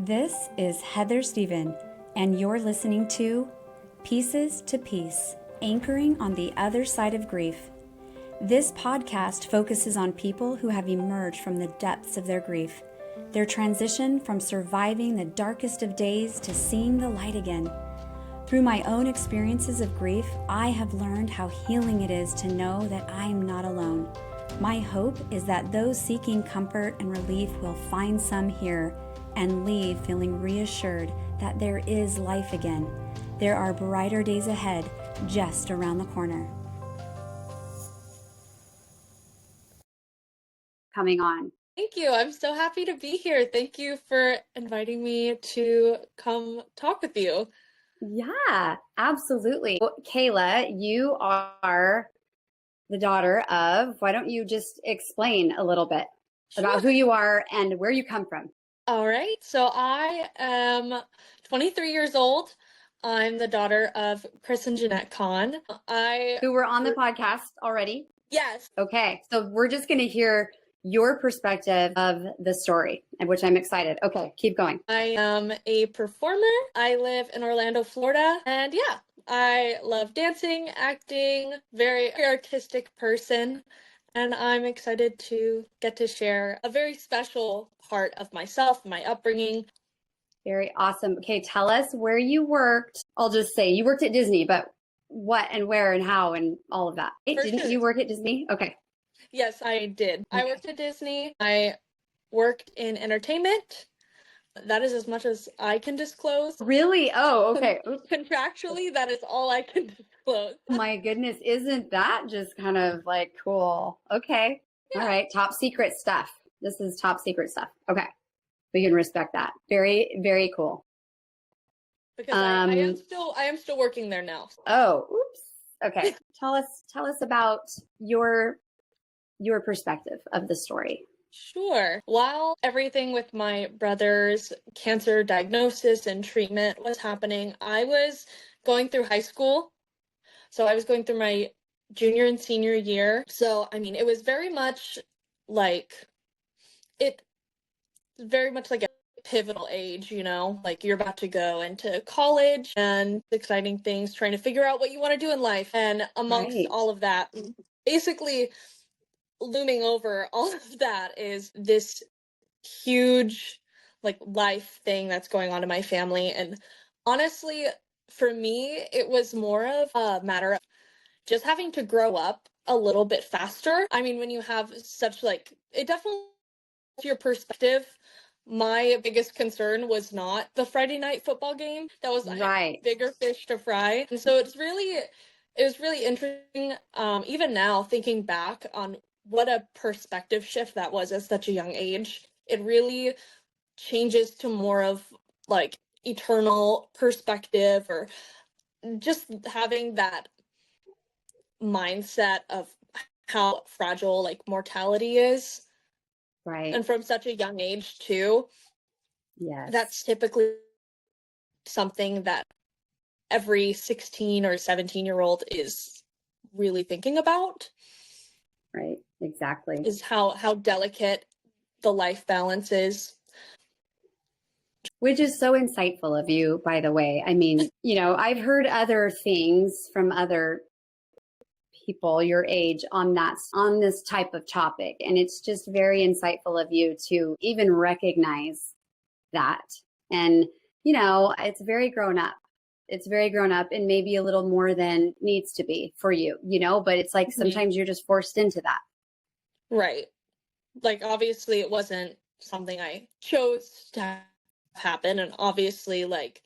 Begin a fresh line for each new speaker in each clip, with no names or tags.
This is Heather Stephen, and you're listening to Pieces to Peace, Anchoring on the Other Side of Grief. This podcast focuses on people who have emerged from the depths of their grief, their transition from surviving the darkest of days to seeing the light again. Through my own experiences of grief, I have learned how healing it is to know that I am not alone. My hope is that those seeking comfort and relief will find some here and leave feeling reassured that there is life again. There are brighter days ahead, just around the corner. Coming on.
Thank you. I'm so happy to be here. Thank you for inviting me to come talk with you.
Yeah, absolutely. Well, Kayla, you are the daughter of, why don't you just explain a little bit about who you are and where you come from?
All right. So I am 23 years old. I'm the daughter of Chris and Jeanette Kahn.
Who were on the podcast already?
Yes.
Okay. So we're just going to hear your perspective of the story, which I'm excited. Okay, keep going.
I am a performer. I live in Orlando, Florida. And yeah, I love dancing, acting, very artistic person. And I'm excited to get to share a very special part of myself, my upbringing.
Very awesome. Okay, tell us where you worked. I'll just say you worked at Disney, but what and where and how and all of that. Didn't you work at Disney? Okay.
Yes, I did. I worked at Disney. I worked in entertainment. That is as much as I can disclose.
Really? Oh, okay.
Contractually, that is all I can disclose.
My goodness, isn't that just kind of like cool? Okay. Yeah. All right. Top secret stuff. This is top secret stuff. Okay. We can respect that. Very, very cool.
Because I am still working there now.
Oh, oops. Okay. Tell us about your perspective of the story.
Sure. While everything with my brother's cancer diagnosis and treatment was happening, I was going through high school. So I was going through my junior and senior year. So, I mean, it was very much like a pivotal age, you know, like you're about to go into college and exciting things, trying to figure out what you want to do in life. And amongst all of that, basically looming over all of that is this huge like life thing that's going on in my family. And honestly, for me, it was more of a matter of just having to grow up a little bit faster. I mean, when you have such it definitely your perspective. My biggest concern was not the Friday night football game. That was a bigger fish to fry. And so it was really interesting, even now thinking back on what a perspective shift that was at such a young age. It really changes to more of like eternal perspective, or just having that mindset of how fragile like mortality is.
Right.
And from such a young age too.
Yes.
That's typically something that every 16 or 17-year-old is really thinking about.
Right. Exactly.
Is how delicate the life balance is.
Which is so insightful of you, by the way. I mean, you know, I've heard other things from other people your age on this type of topic. And it's just very insightful of you to even recognize that. And, you know, it's very grown up. It's very grown up and maybe a little more than needs to be for you, you know, but it's like sometimes you're just forced into that.
Right. Like, obviously it wasn't something I chose to happen. And obviously like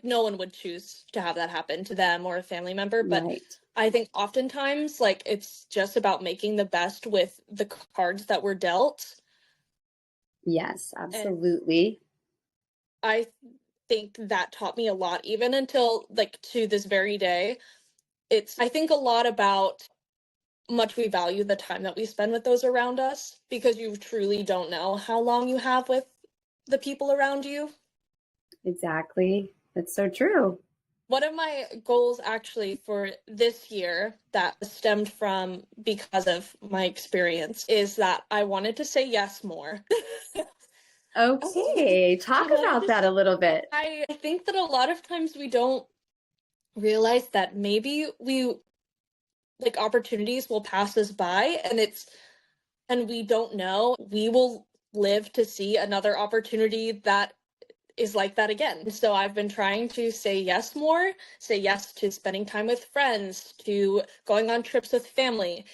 no one would choose to have that happen to them or a family member. But I think oftentimes like it's just about making the best with the cards that were dealt.
Yes, absolutely.
And I think that taught me a lot, even until like to this very day. I think a lot about much we value the time that we spend with those around us, because you truly don't know how long you have with the people around you.
Exactly. That's so true.
One of my goals actually for this year that stemmed from because of my experience is that I wanted to say yes more.
Okay, talk about that a little bit.
I think that a lot of times we don't realize that maybe like opportunities will pass us by and we don't know we will live to see another opportunity that is like that again. So I've been trying to say yes more, say yes to spending time with friends, to going on trips with family,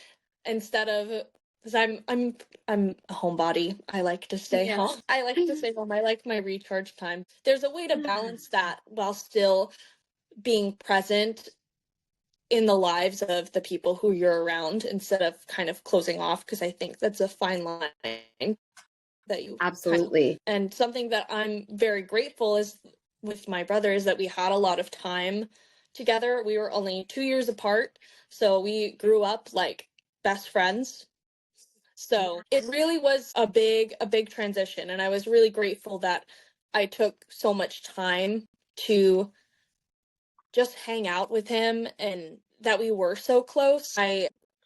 instead of, because I'm a homebody. I like to stay home. I like to stay home. I like my recharge time. There's a way to balance that while still being present in the lives of the people who you're around instead of kind of closing off, because I think that's a fine line that you
absolutely.
And something that I'm very grateful is with my brother is that we had a lot of time together. We were only 2 years apart, so we grew up like best friends. So it really was a big transition, and I was really grateful that I took so much time to just hang out with him and that we were so close.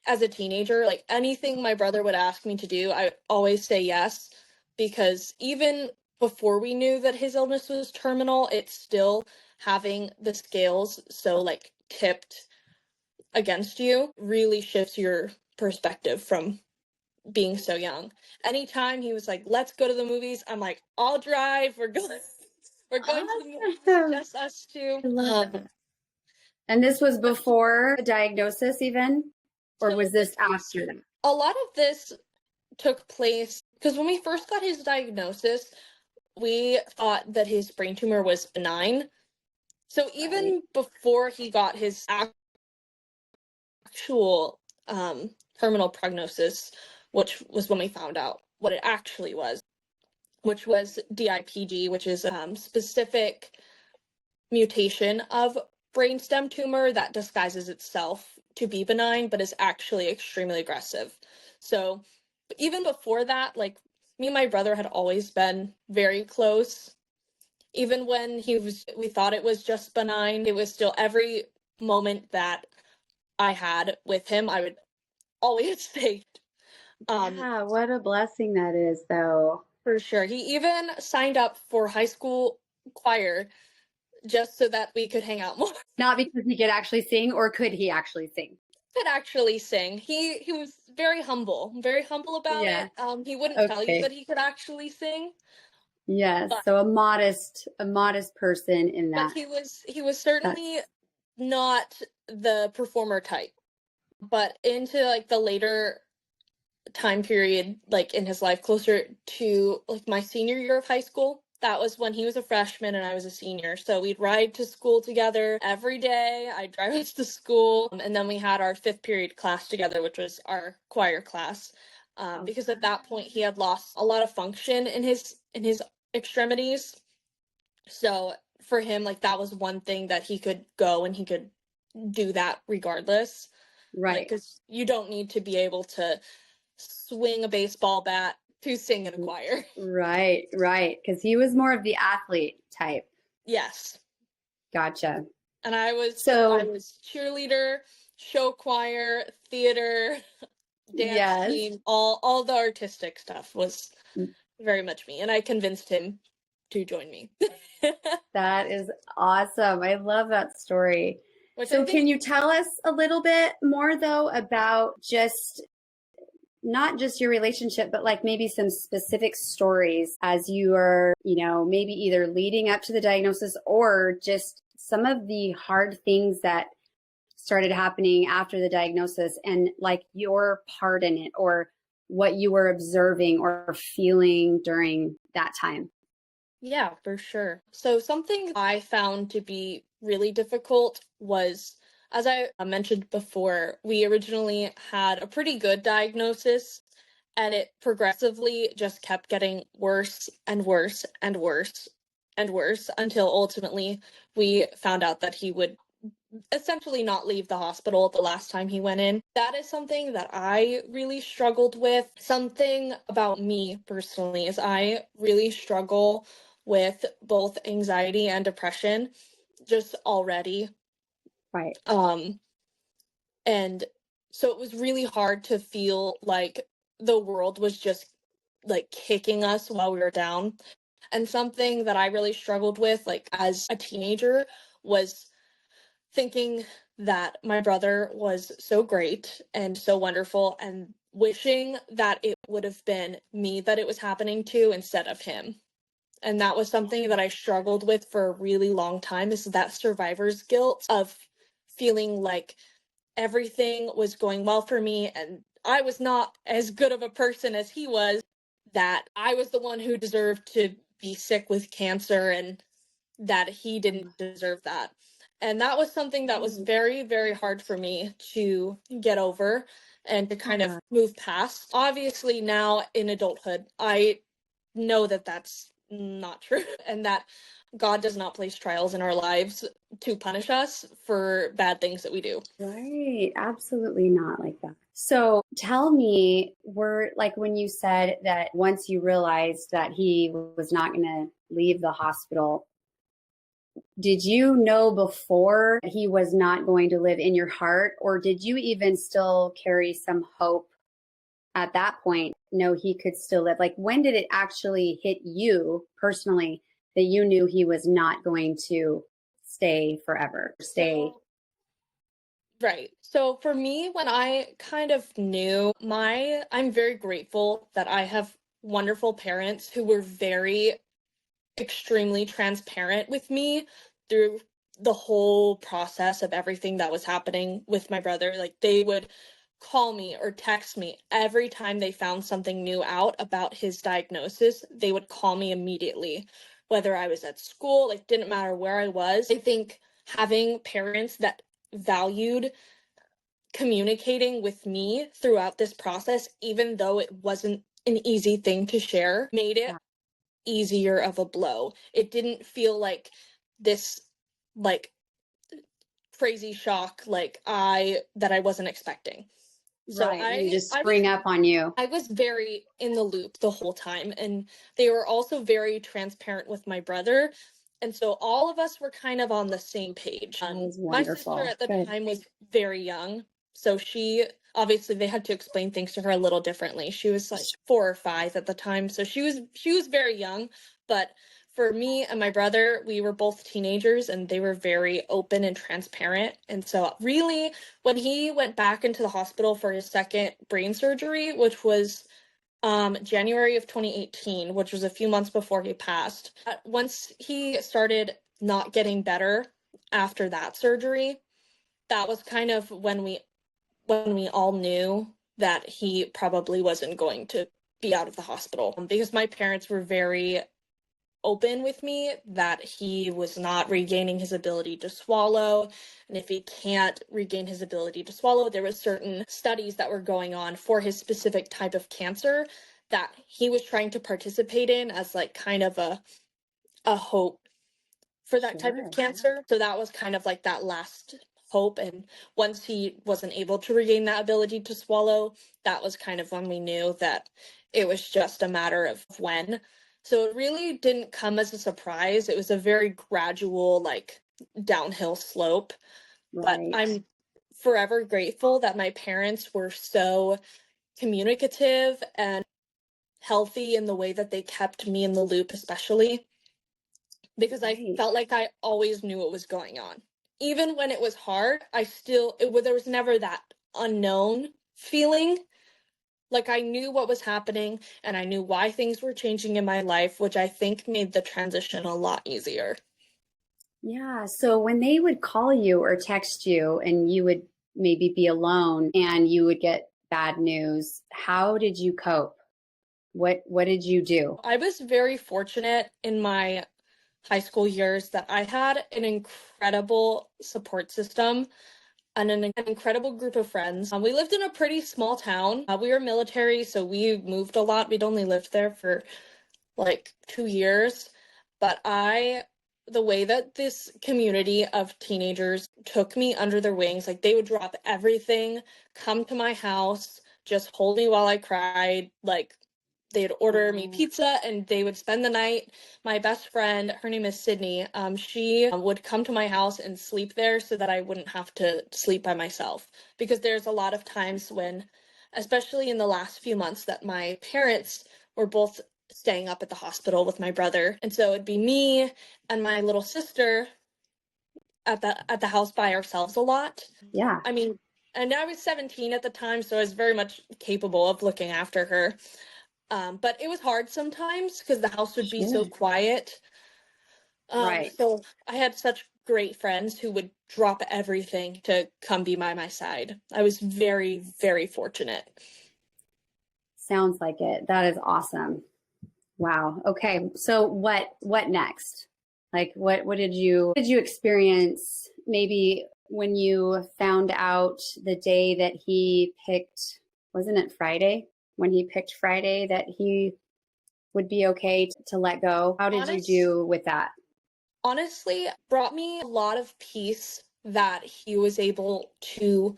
As a teenager, like anything my brother would ask me to do, I always say yes, because even before we knew that his illness was terminal, it's still having the scales so like tipped against you really shifts your perspective from being so young. Anytime he was like, let's go to the movies, I'm like, I'll drive, we're going to the movies, just us two.
I love that. And this was before the diagnosis even? Or was this after that?
A lot of this took place because when we first got his diagnosis, we thought that his brain tumor was benign. So even before he got his actual terminal prognosis, which was when we found out what it actually was, which was DIPG, which is a specific mutation of brainstem tumor that disguises itself to be benign, but is actually extremely aggressive. So even before that, like me and my brother had always been very close. Even when we thought it was just benign, it was still every moment that I had with him, I would always say,
yeah, what a blessing that is, though.
For sure. He even signed up for high school choir just so that we could hang out more.
Not because he could actually sing, or could he actually sing?
Could actually sing. He was very humble about it. He wouldn't tell you that he could actually sing.
Yes, so a modest person in that.
But he was certainly not the performer type. But into like the later time period, like in his life, closer to like my senior year of high school, that was when he was a freshman and I was a senior. So we'd ride to school together every day. I'd drive us to school. And then we had our 5th period class together, which was our choir class. Because at that point he had lost a lot of function in his extremities. So for him, like that was one thing that he could go and he could do that regardless. Right. Because you don't need to be able to swing a baseball bat to sing in a choir.
Right. Because he was more of the athlete type.
Yes.
Gotcha.
And I was cheerleader, show choir, theater, dance team, all the artistic stuff was very much me. And I convinced him to join me.
That is awesome. I love that story. So can you tell us a little bit more though about just not just your relationship, but like maybe some specific stories as you are, maybe either leading up to the diagnosis or just some of the hard things that started happening after the diagnosis and like your part in it or what you were observing or feeling during that time.
Yeah, for sure. So something I found to be really difficult was, as I mentioned before, we originally had a pretty good diagnosis and it progressively just kept getting worse and worse and worse and worse until ultimately we found out that he would essentially not leave the hospital the last time he went in. That is something that I really struggled with. Something about me personally is I really struggle with both anxiety and depression just already.
Right.
And so it was really hard to feel like the world was just like kicking us while we were down. And something that I really struggled with, like as a teenager, was thinking that my brother was so great and so wonderful and wishing that it would have been me that it was happening to instead of him. And that was something that I struggled with for a really long time, is that survivor's guilt of feeling like everything was going well for me and I was not as good of a person as he was, that I was the one who deserved to be sick with cancer and that he didn't deserve that. And that was something that was very, very hard for me to get over and to kind of move past. Obviously, now in adulthood, I know that that's not true and that God does not place trials in our lives to punish us for bad things that we do.
Right. Absolutely not like that. So tell me, when you said that once you realized that he was not going to leave the hospital, did you know before he was not going to live in your heart, or did you even still carry some hope at that point? No, he could still live. Like, when did it actually hit you personally that you knew he was not going to stay forever?
Right. So for me, when I kind of knew I'm very grateful that I have wonderful parents who were very extremely transparent with me through the whole process of everything that was happening with my brother. Like, they would call me or text me every time they found something new out about his diagnosis. They would call me immediately, whether I was at school, like didn't matter where I was. I think having parents that valued communicating with me throughout this process, even though it wasn't an easy thing to share, made it easier of a blow. It didn't feel like this like crazy shock that I wasn't expecting. So
Right. You just spring up on you.
I was very in the loop the whole time, and they were also very transparent with my brother. And so all of us were kind of on the same page.
That was
My
wonderful.
sister at the
Good.
time was very young. So obviously they had to explain things to her a little differently. She was like 4 or 5 at the time. So she was very young, but for me and my brother, we were both teenagers and they were very open and transparent. And so really, when he went back into the hospital for his second brain surgery, which was January of 2018, which was a few months before he passed, once he started not getting better after that surgery, that was kind of when we all knew that he probably wasn't going to be out of the hospital, because my parents were very open with me that he was not regaining his ability to swallow, and if he can't regain his ability to swallow, there was certain studies that were going on for his specific type of cancer that he was trying to participate in as like kind of a hope for that type of cancer. So that was kind of like that last hope. And once he wasn't able to regain that ability to swallow, that was kind of when we knew that it was just a matter of when. So it really didn't come as a surprise. It was a very gradual, like, downhill slope. But I'm forever grateful that my parents were so communicative and healthy in the way that they kept me in the loop, especially because I felt like I always knew what was going on. Even when it was hard, there was never that unknown feeling. Like, I knew what was happening and I knew why things were changing in my life, which I think made the transition a lot easier.
Yeah. So when they would call you or text you and you would maybe be alone and you would get bad news, how did you cope? What did you do?
I was very fortunate in my high school years that I had an incredible support system and an incredible group of friends. We lived in a pretty small town. We were military, so we moved a lot. We'd only lived there for like 2 years. But the way that this community of teenagers took me under their wings, like they would drop everything, come to my house, just hold me while I cried, like they'd order me pizza and they would spend the night. My best friend, her name is Sydney, she would come to my house and sleep there so that I wouldn't have to sleep by myself. Because there's a lot of times when, especially in the last few months, that my parents were both staying up at the hospital with my brother. And so it'd be me and my little sister at the house by ourselves a lot.
Yeah.
I mean, and I was 17 at the time, so I was very much capable of looking after her. But it was hard sometimes because the house would be so quiet.
Right.
So I had such great friends who would drop everything to come be by my side. I was very, very fortunate.
Sounds like it. That is awesome. Wow. Okay. So what next? Like what did you experience maybe when you found out the day that he picked, wasn't it Friday? When he picked Friday that he would be okay to let go. How did you do with that?
Honestly, brought me a lot of peace that he was able to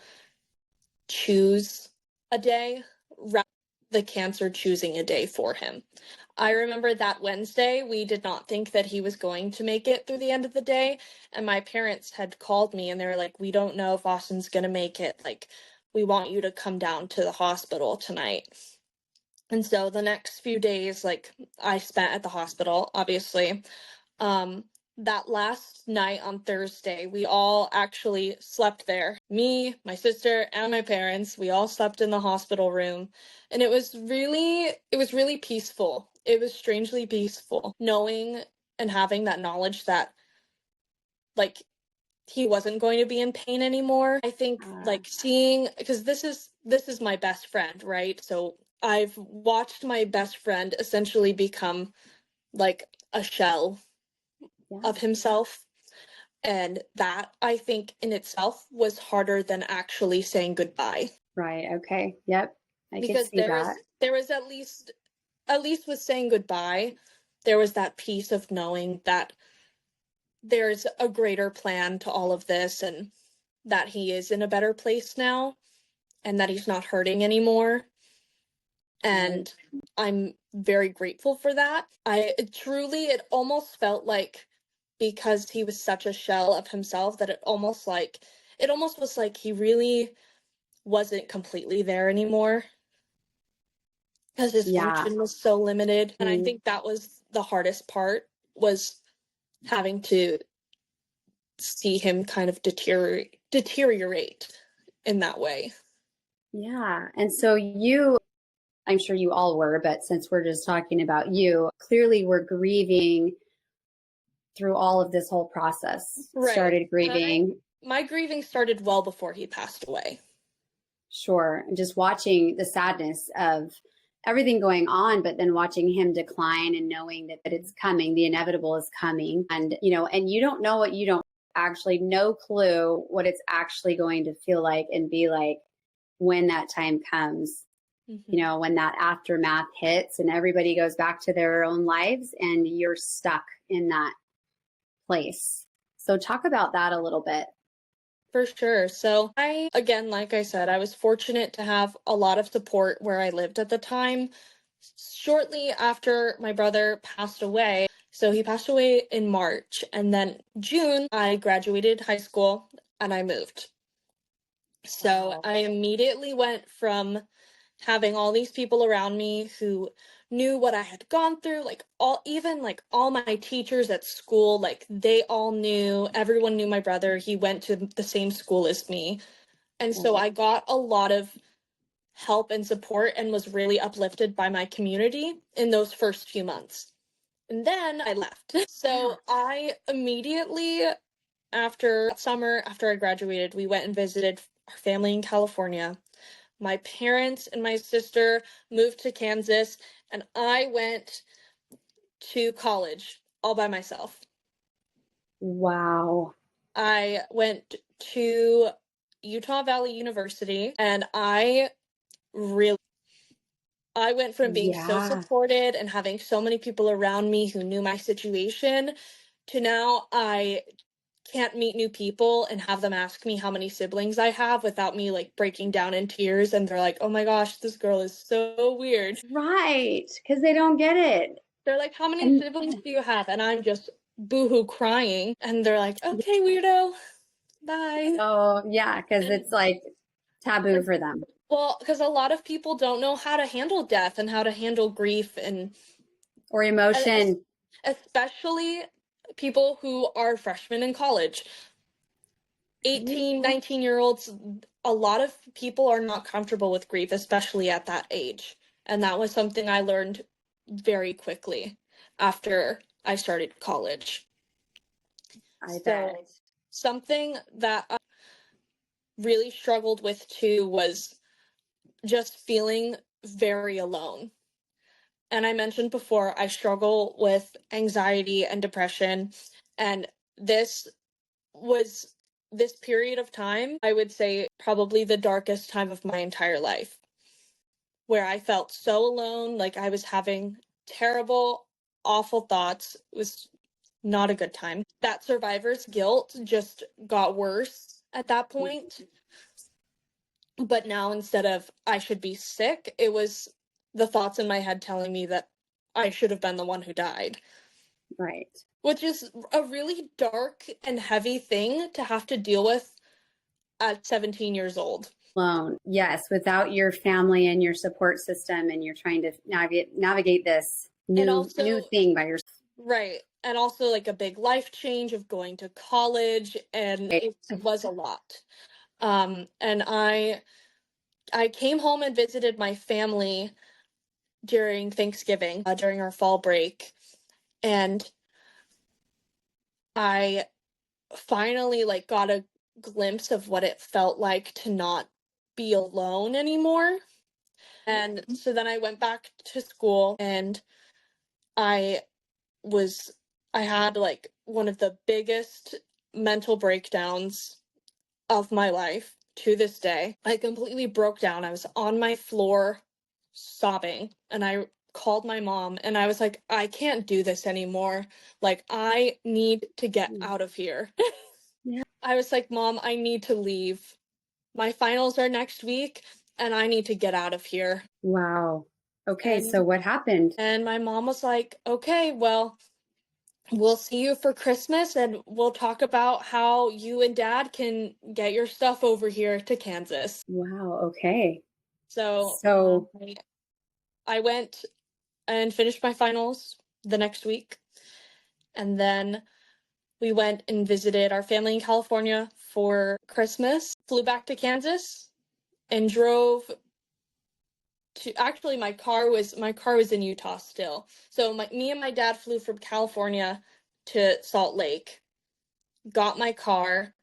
choose a day rather than the cancer choosing a day for him. I remember that Wednesday, we did not think that he was going to make it through the end of the day. And my parents had called me and they were like, we don't know if Austin's going to make it. Like, we want you to come down to the hospital tonight. And so the next few days, like, I spent at the hospital, obviously. That last night on Thursday, we all actually slept there. Me, my sister, and my parents, we all slept in the hospital room. And it was really peaceful. It was strangely peaceful knowing and having that knowledge that, like, he wasn't going to be in pain anymore. I think like seeing, because this is my best friend, right? So I've watched my best friend essentially become like a shell of himself. And that, I think, in itself was harder than actually saying goodbye.
Right. Okay. Yep.
Because there was at least with saying goodbye, there was that peace of knowing that there's a greater plan to all of this and that he is in a better place now and that he's not hurting anymore. And I'm very grateful for that. It almost felt like, because he was such a shell of himself, that it almost was like he really wasn't completely there anymore because his function was so limited. And I think that was the hardest part, was having to see him kind of deteriorate in that way.
Yeah. And so I'm sure you all were, but since we're just talking about you, clearly we're grieving through all of this whole process.
Right.
Started grieving.
My grieving started well before he passed away.
Sure. And just watching the sadness of everything going on, but then watching him decline and knowing that it's coming, the inevitable is coming. And, and you don't know what you don't actually, no clue what it's actually going to feel like and be like when that time comes. Mm-hmm. When that aftermath hits and everybody goes back to their own lives and you're stuck in that place. So talk about that a little bit.
For sure. So again, like I said, I was fortunate to have a lot of support where I lived at the time. Shortly after my brother passed away, so he passed away in March, and then June, I graduated high school and I moved. So I immediately went from having all these people around me who knew what I had gone through, like all my teachers at school, like everyone knew my brother. He went to the same school as me. And so I got a lot of help and support and was really uplifted by my community in those first few months. And then I left. So I immediately, after summer, after I graduated, we went and visited our family in California. My parents and my sister moved to Kansas, and I went to college all by myself.
Wow.
I went to Utah Valley University, and I went from being so supported and having so many people around me who knew my situation to now I can't meet new people and have them ask me how many siblings I have without me like breaking down in tears, and they're like, oh my gosh, this girl is so weird.
Right, because they don't get it.
They're like, how many siblings do you have? And I'm just boohoo crying, and they're like, okay, weirdo, bye.
Oh yeah, because it's like taboo for them.
Well, because a lot of people don't know how to handle death and how to handle grief
or emotion,
especially people who are freshmen in college. 18, 19-year-olds, a lot of people are not comfortable with grief, especially at that age. And that was something I learned very quickly after I started college.
I bet.
Something that I really struggled with too was just feeling very alone. And I mentioned before, I struggle with anxiety and depression. And this period of time, I would say probably the darkest time of my entire life, where I felt so alone, like I was having terrible, awful thoughts. It was not a good time. That survivor's guilt just got worse at that point. But now, instead of I should be sick, it was the thoughts in my head telling me that I should have been the one who died.
Right.
Which is a really dark and heavy thing to have to deal with at 17 years old.
Alone. Yes, without your family and your support system, and you're trying to navigate this new thing by yourself.
Right. And also like a big life change of going to college, and it was a lot. And I came home and visited my family during Thanksgiving, during our fall break, and I finally like got a glimpse of what it felt like to not be alone anymore. And so then I went back to school, and I had like one of the biggest mental breakdowns of my life to this day. I completely broke down. I was on my floor sobbing, and I called my mom, and I was like, I can't do this anymore. Like, I need to get out of here.
Yeah.
I was like, Mom, I need to leave. My finals are next week, and I need to get out of here.
Wow. Okay, so what happened?
And my mom was like, okay, well, we'll see you for Christmas, and we'll talk about how you and Dad can get your stuff over here to Kansas.
Wow, okay.
So I went and finished my finals the next week, and then we went and visited our family in California for Christmas, flew back to Kansas, and drove to, actually my car was in Utah still. So me and my dad flew from California to Salt Lake, got my car,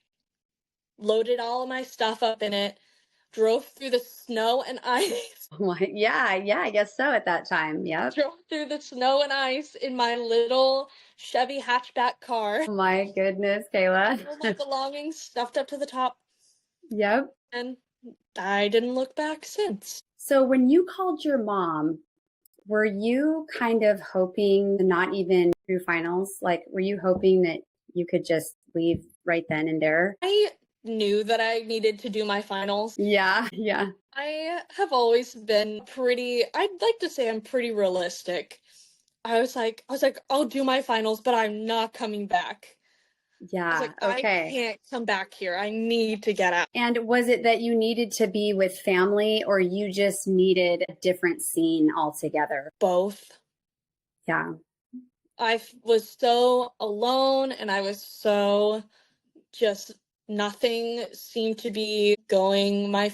loaded all of my stuff up in it, drove through the snow and ice.
Yeah, I guess so at that time. Yep.
Drove through the snow and ice in my little Chevy hatchback car.
Oh my goodness, Kayla.
All my belongings stuffed up to the top.
Yep.
And I didn't look back since.
So when you called your mom, were you kind of hoping not even through finals? Like, were you hoping that you could just leave right then and there?
I knew that I needed to do my finals.
Yeah.
I have always been I'd like to say I'm pretty realistic. I was like, I'll do my finals, but I'm not coming back.
Yeah.
I was like,
okay.
I can't come back here. I need to get out.
And was it that you needed to be with family, or you just needed a different scene altogether?
Both.
Yeah.
I was so alone, and I was so just nothing seemed to be going my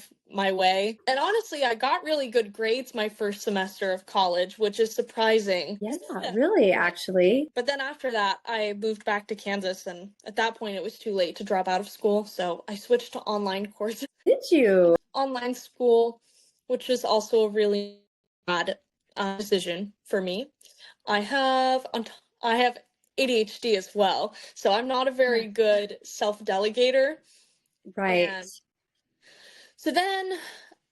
way. And honestly, I got really good grades my first semester of college, which is surprising.
Yeah, really, actually.
But then after that, I moved back to Kansas, and at that point it was too late to drop out of school, so I switched to online courses.
Did you?
Online school, which is also a really bad decision for me. I have ADHD as well, so I'm not a very good self-delegator.
Right.
And so then,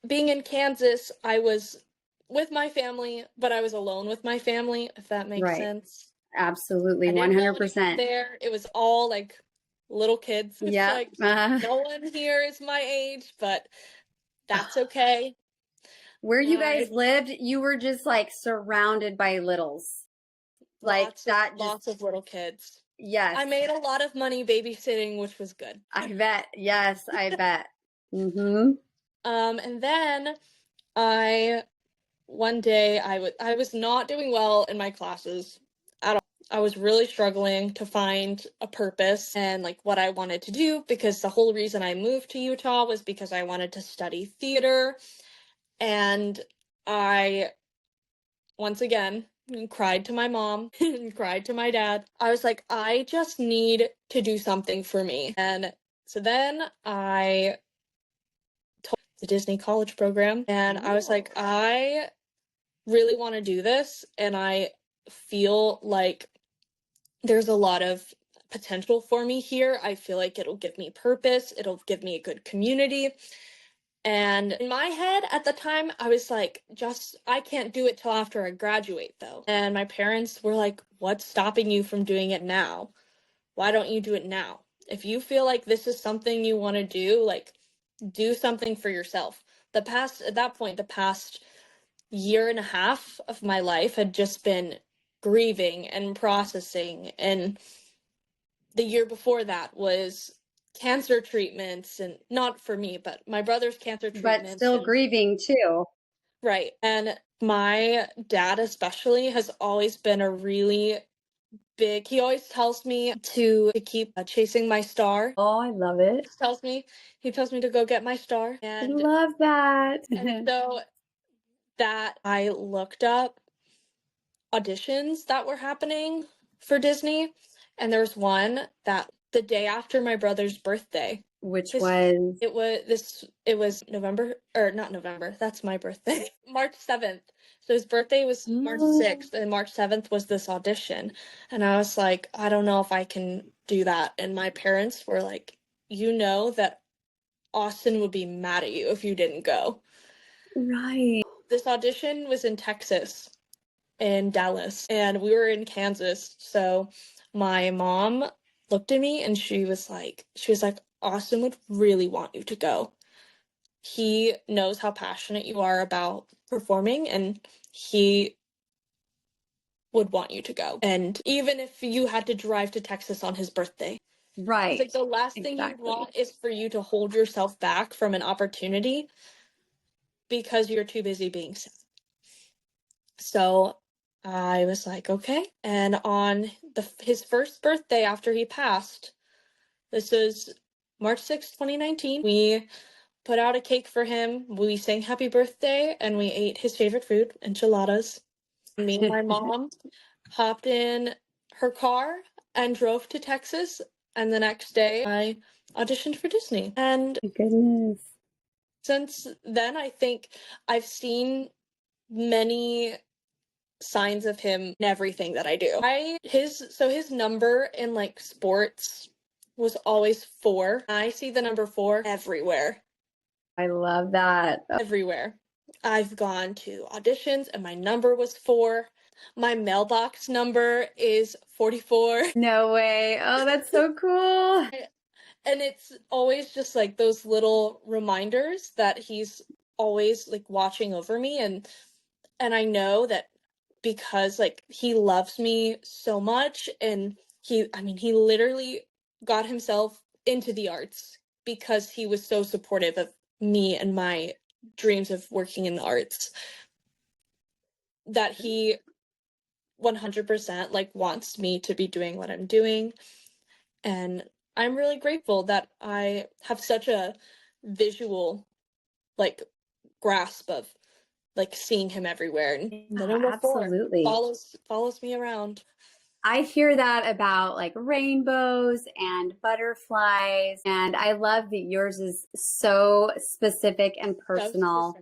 being in Kansas, I was with my family, but I was alone with my family, if that makes sense.
Absolutely,
100%. There, it was all like little kids.
Yeah.
Like, no one here is my age, but that's okay.
Where you guys lived, you were just like surrounded by littles. Like
lots of little kids.
Yes.
I made a lot of money babysitting, which was good.
I bet. Yes, I bet. Mm-hmm.
And then one day I was not doing well in my classes at all. I was really struggling to find a purpose and like what I wanted to do, because the whole reason I moved to Utah was because I wanted to study theater. And I, once again, cried to my mom and cried to my dad. I was like, I just need to do something for me. And so then I told the Disney college program, and I was like, I really want to do this, and I feel like there's a lot of potential for me here. I feel like it'll give me purpose, it'll give me a good community. And in my head at the time, I was like, I can't do it till after I graduate though. And my parents were like, what's stopping you from doing it now? Why don't you do it now? If you feel like this is something you want to do, like, do something for yourself. At that point, the past year and a half of my life had just been grieving and processing, and the year before that was cancer treatments, and not for me, but my brother's cancer treatments.
But still grieving too.
Right. And my dad especially has always been a really big, he always tells me to keep chasing my star.
Oh, I love it.
He tells me to go get my star.
And I love that.
And so that I looked up auditions that were happening for Disney, and there was one that the day after my brother's birthday,
which
it was November, or not November, that's my birthday, March 7th. So his birthday was March 6th, and March 7th was this audition. And I was like, I don't know if I can do that. And my parents were like, you know that Austin would be mad at you if you didn't go.
Right.
This audition was in Texas, in Dallas, and we were in Kansas. So my mom looked at me and she was like, Austin would really want you to go. He knows how passionate you are about performing, and he would want you to go. And even if you had to drive to Texas on his birthday.
Right.
It's like the last thing you want is for you to hold yourself back from an opportunity because you're too busy being sad. So I was like, okay. And on his first birthday after he passed, this was March 6th, 2019, we put out a cake for him. We sang happy birthday, and we ate his favorite food, enchiladas. Me and my mom hopped in her car and drove to Texas. And the next day, I auditioned for Disney. And
goodness,
since then, I think I've seen many signs of him in everything that I do. His number in like sports was always 4. I see the number 4 everywhere.
I love that.
Everywhere. I've gone to auditions and my number was 4. My mailbox number is 44.
No way. Oh, that's so cool.
And it's always just like those little reminders that he's always like watching over me, and I know that because like he loves me so much, and he literally got himself into the arts because he was so supportive of me and my dreams of working in the arts, that he 100% like wants me to be doing what I'm doing. And I'm really grateful that I have such a visual like grasp of like seeing him everywhere. And the number
absolutely
4 follows me around.
I hear that about like rainbows and butterflies, and I love that yours is so specific and personal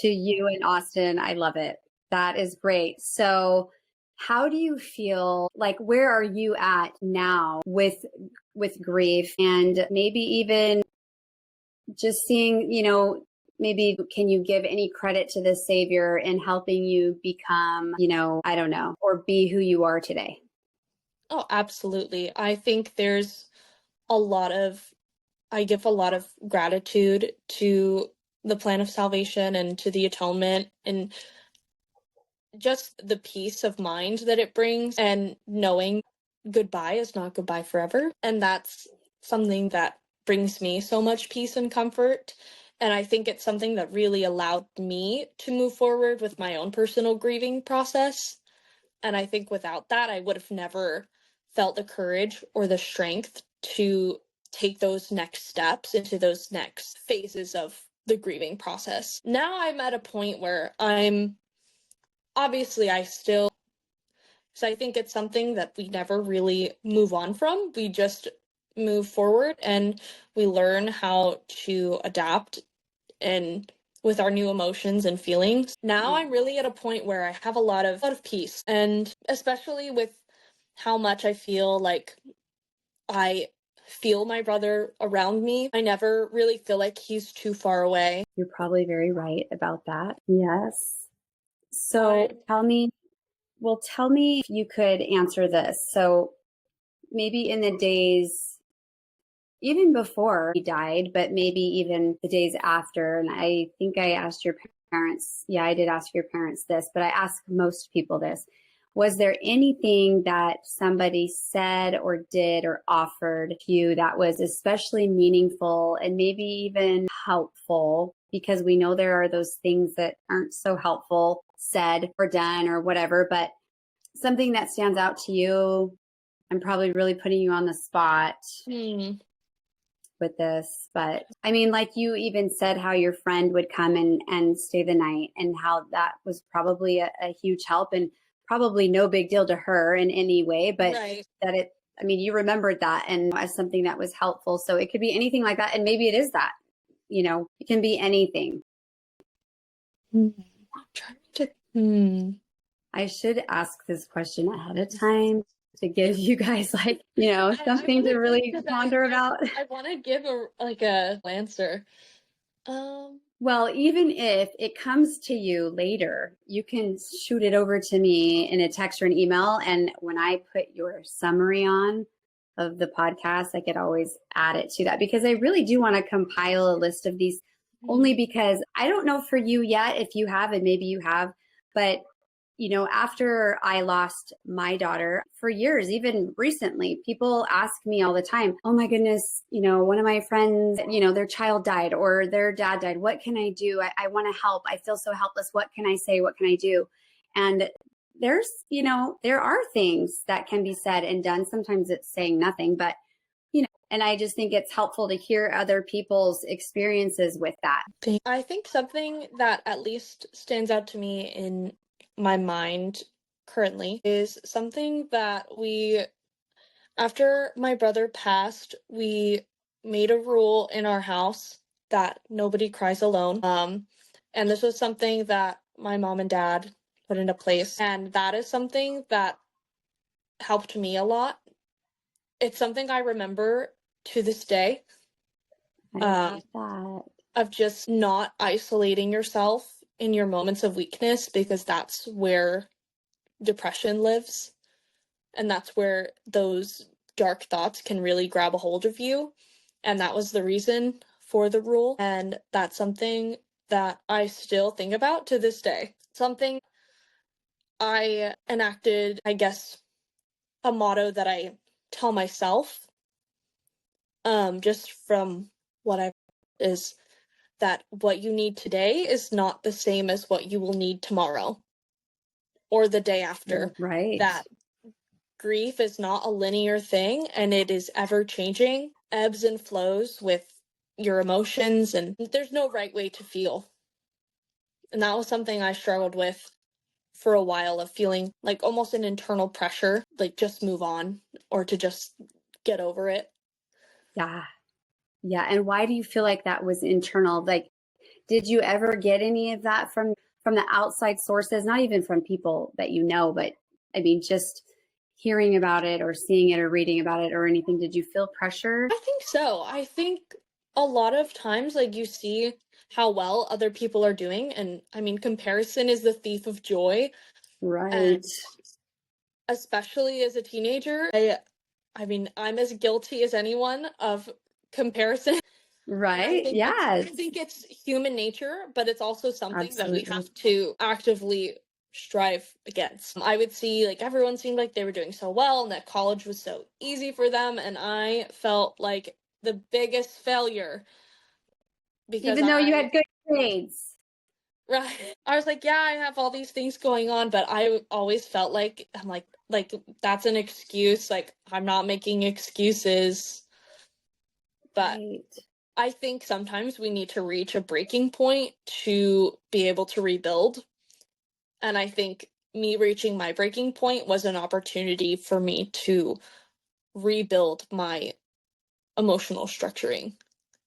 to you and Austin. I love it. That is great. So how do you feel, like where are you at now with grief, and maybe even just seeing, maybe can you give any credit to the Savior in helping you become, I don't know, or be who you are today?
Oh, absolutely. I think I give a lot of gratitude to the plan of salvation and to the atonement, and just the peace of mind that it brings, and knowing goodbye is not goodbye forever. And that's something that brings me so much peace and comfort. And I think it's something that really allowed me to move forward with my own personal grieving process. And I think without that, I would have never felt the courage or the strength to take those next steps into those next phases of the grieving process. Now I'm at a point where obviously so I think it's something that we never really move on from. We just move forward and we learn how to adapt and with our new emotions and feelings. Now I'm really at a point where I have a lot of peace, and especially with how much I feel like I feel my brother around me. I never really feel like he's too far away.
You're probably very right about that. Yes. So tell me if you could answer this. So maybe in the days, even before he died, but maybe even the days after, and I think I asked your parents, I did ask your parents this, but I ask most people this. Was there anything that somebody said or did or offered to you that was especially meaningful and maybe even helpful? Because we know there are those things that aren't so helpful said or done or whatever, but something that stands out to you. I'm probably really putting you on the spot with this, but I mean, like you even said how your friend would come and stay the night, and how that was probably a huge help, and probably no big deal to her in any way, but you remembered that and as something that was helpful. So it could be anything like that. And maybe it is that, it can be anything.
I'm trying to,
I should ask this question ahead of time to give you guys something to really ponder about.
I want to give a answer.
Well, even if it comes to you later, you can shoot it over to me in a text or an email. And when I put your summary on of the podcast, I could always add it to that, because I really do want to compile a list of these, only because I don't know for you yet if you have, and maybe you have, but after I lost my daughter, for years, even recently, people ask me all the time, oh my goodness, one of my friends, their child died or their dad died. What can I do? I want to help. I feel so helpless. What can I say? What can I do? And there are things that can be said and done. Sometimes it's saying nothing, but and I just think it's helpful to hear other people's experiences with that.
I think something that at least stands out to me in my mind currently is something that after my brother passed, we made a rule in our house that nobody cries alone. And this was something that my mom and dad put into place. And that is something that helped me a lot. It's something I remember to this day.
I love that.
Of just not isolating yourself in your moments of weakness, because that's where depression lives. And that's where those dark thoughts can really grab a hold of you. And that was the reason for the rule. And that's something that I still think about to this day. Something I enacted, I guess, a motto that I tell myself, just from what I is that what you need today is not the same as what you will need tomorrow or the day after.
Right.
That grief is not a linear thing, and it is ever changing, ebbs and flows with your emotions, and there's no right way to feel. And that was something I struggled with for a while, of feeling like almost an internal pressure, like just move on or to just get over it.
Yeah. Yeah. And why do you feel like that was internal? Like, did you ever get any of that from the outside sources? Not even from people that you know, but I mean, just hearing about it or seeing it or reading about it or anything. Did you feel pressure?
I think so. I think a lot of times, like, you see how well other people are doing, and I mean, comparison is the thief of joy.
Right.
And especially as a teenager, I mean, I'm as guilty as anyone of comparison.
Right.
I think it's human nature, but it's also something that we have to actively strive against. I would see, like, everyone seemed like they were doing so well and that college was so easy for them, and I felt like the biggest failure because
even though you had good grades.
Right. I was like, yeah, I have all these things going on, but I always felt like I'm like that's an excuse. Like I'm not making excuses. But
right.
I think sometimes we need to reach a breaking point to be able to rebuild. And I think me reaching my breaking point was an opportunity for me to rebuild my emotional structuring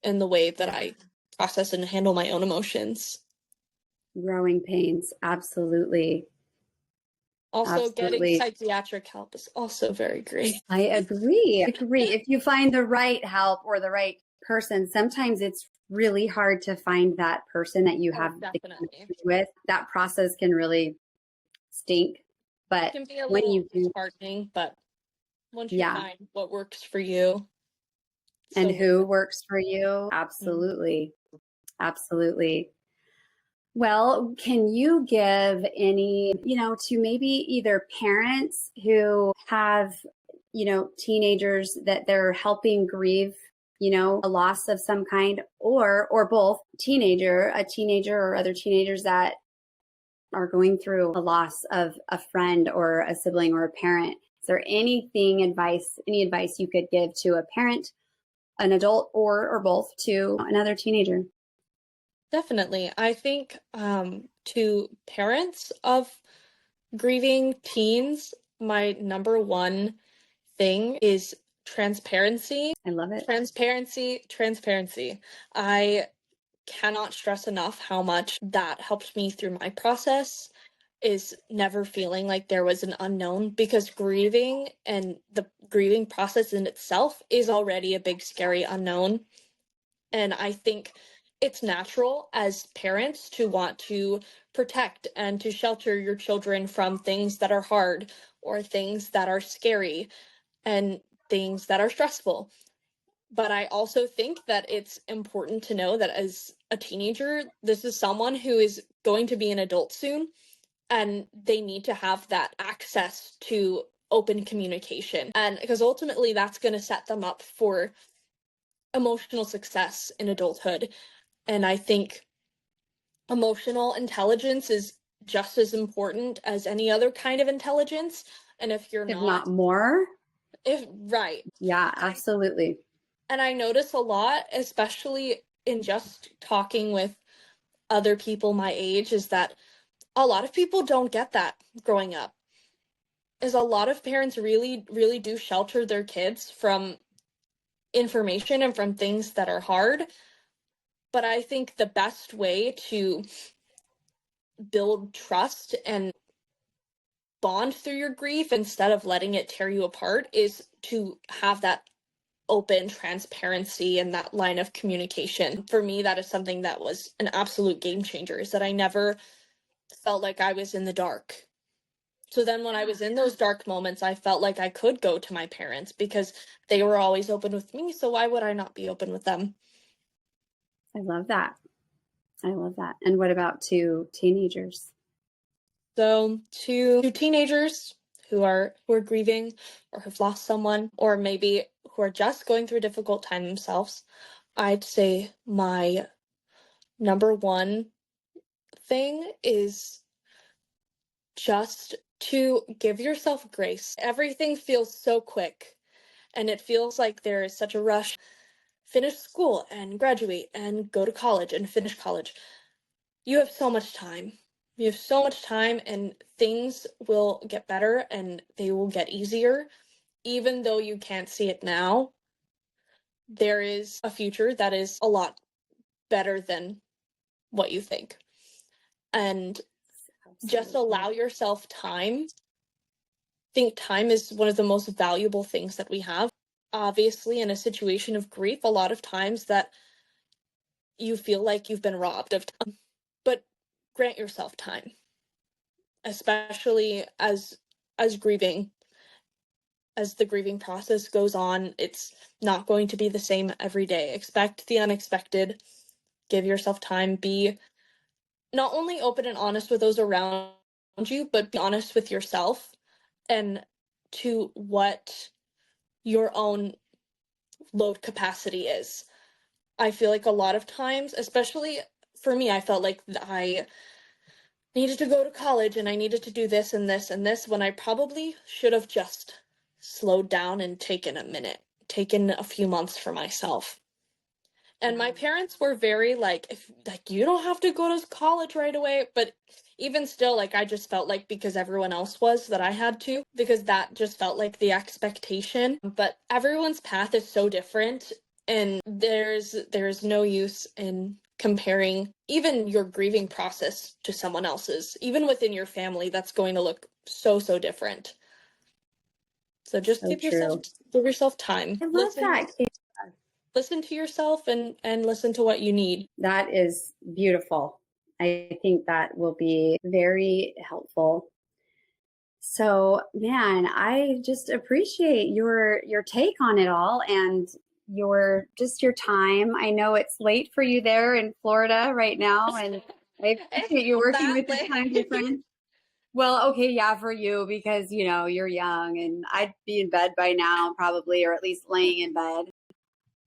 and the way that I process and handle my own emotions.
Growing pains, absolutely.
Also,
Absolutely.
getting psychiatric help is also very great.
I agree. If you find the right help or the right person, sometimes it's really hard to find that person that you have the connection with. That process can really stink. But
it can be a
when
little
you do,
disheartening, but once you find what works for you
and who works for you, absolutely. Absolutely. Well, can you give any, to maybe either parents who have, teenagers that they're helping grieve, a loss of some kind, or both a teenager or other teenagers that are going through a loss of a friend or a sibling or a parent? Is there any advice you could give to a parent, an adult, or both to another teenager?
Definitely. I think to parents of grieving teens, my number one thing is transparency.
I love it.
Transparency. I cannot stress enough how much that helped me through my process, is never feeling like there was an unknown, because grieving and the grieving process in itself is already a big scary unknown. And I think it's natural as parents to want to protect and to shelter your children from things that are hard or things that are scary and things that are stressful. But I also think that it's important to know that as a teenager, this is someone who is going to be an adult soon, and they need to have that access to open communication. And because ultimately that's going to set them up for emotional success in adulthood. And I think emotional intelligence is just as important as any other kind of intelligence. And if you're
not more,
right.
Yeah, absolutely.
And I notice a lot, especially in just talking with other people my age, is that a lot of people don't get that growing up. Is a lot of parents really, really do shelter their kids from information and from things that are hard. But I think the best way to build trust and bond through your grief instead of letting it tear you apart is to have that open transparency and that line of communication. For me, that is something that was an absolute game changer, is that I never felt like I was in the dark. So then when I was in those dark moments, I felt like I could go to my parents because they were always open with me. So why would I not be open with them?
I love that. And what about to teenagers?
So to teenagers who are grieving or have lost someone, or maybe who are just going through a difficult time themselves, I'd say my number one thing is just to give yourself grace. Everything feels so quick, and it feels like there is such a rush. Finish school and graduate and go to college and finish college. You have so much time. You have so much time, and things will get better and they will get easier. Even though you can't see it now, there is a future that is a lot better than what you think. And just allow yourself time. I think time is one of the most valuable things that we have. Obviously, in a situation of grief, a lot of times that you feel like you've been robbed of time, but grant yourself time, especially as grieving. As the grieving process goes on, it's not going to be the same every day. Expect the unexpected. Give yourself time. Be not only open and honest with those around you, but be honest with yourself and to what your own load capacity is. I feel like a lot of times, especially for me, I felt like I needed to go to college and I needed to do this and this and this, when I probably should have just slowed down and taken a minute, taken a few months for myself. And my parents were very like, if like you don't have to go to college right away, but even still, like I just felt like because everyone else was, that I had to, because that just felt like the expectation. But everyone's path is so different, and there's no use in comparing even your grieving process to someone else's. Even within your family, that's going to look so different. So just give yourself time.
I love that.
Listen to yourself and listen to what you need.
That is beautiful. I think that will be very helpful. So, man, I just appreciate your take on it all and your time. I know it's late for you there in Florida right now, and I appreciate you working with the time difference. Well, okay, yeah, for you, because you're young, and I'd be in bed by now probably, or at least laying in bed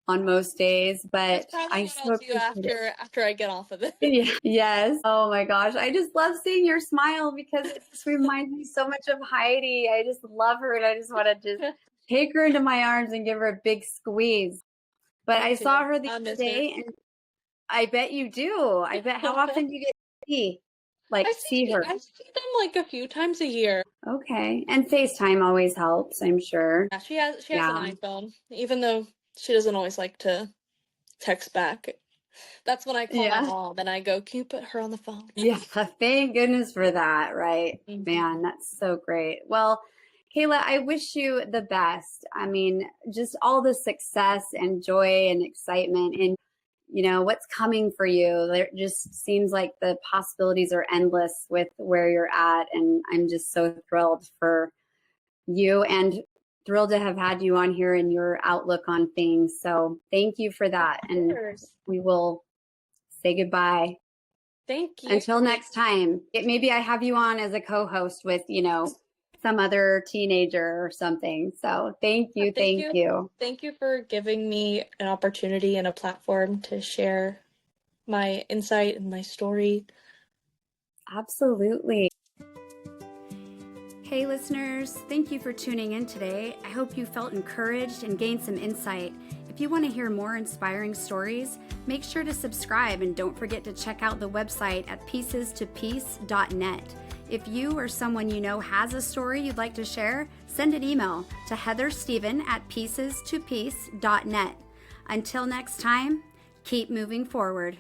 on most days, but
I so appreciate it after I get off of it.
Yes. Oh my gosh. I just love seeing your smile because it just reminds me so much of Heidi. I just love her, and I just want to just take her into my arms and give her a big squeeze. But I saw her the other day, and I bet you do. I bet, how often do you get to see her?
I see them like a few times a year.
Okay. And FaceTime always helps, I'm sure.
Yeah, she has an iPhone, even though she doesn't always like to text back. That's when I call my mom and I go, can you put her on the phone?
Yeah, thank goodness for that, right? Mm-hmm. Man, that's so great. Well, Kayla, I wish you the best. I mean, just all the success and joy and excitement and, what's coming for you. It just seems like the possibilities are endless with where you're at. And I'm just so thrilled for you and thrilled to have had you on here and your outlook on things. So thank you for that. And we will say goodbye.
Thank you.
Until next time. Maybe I have you on as a co-host with, some other teenager or something. So thank you. Thank you.
Thank you for giving me an opportunity and a platform to share my insight and my story.
Absolutely.
Hey listeners, thank you for tuning in today. I hope you felt encouraged and gained some insight. If you want to hear more inspiring stories, make sure to subscribe and don't forget to check out the website at pieces2peace.net. If you or someone you know has a story you'd like to share, send an email to heatherstephen@pieces2peace.net. Until next time, keep moving forward.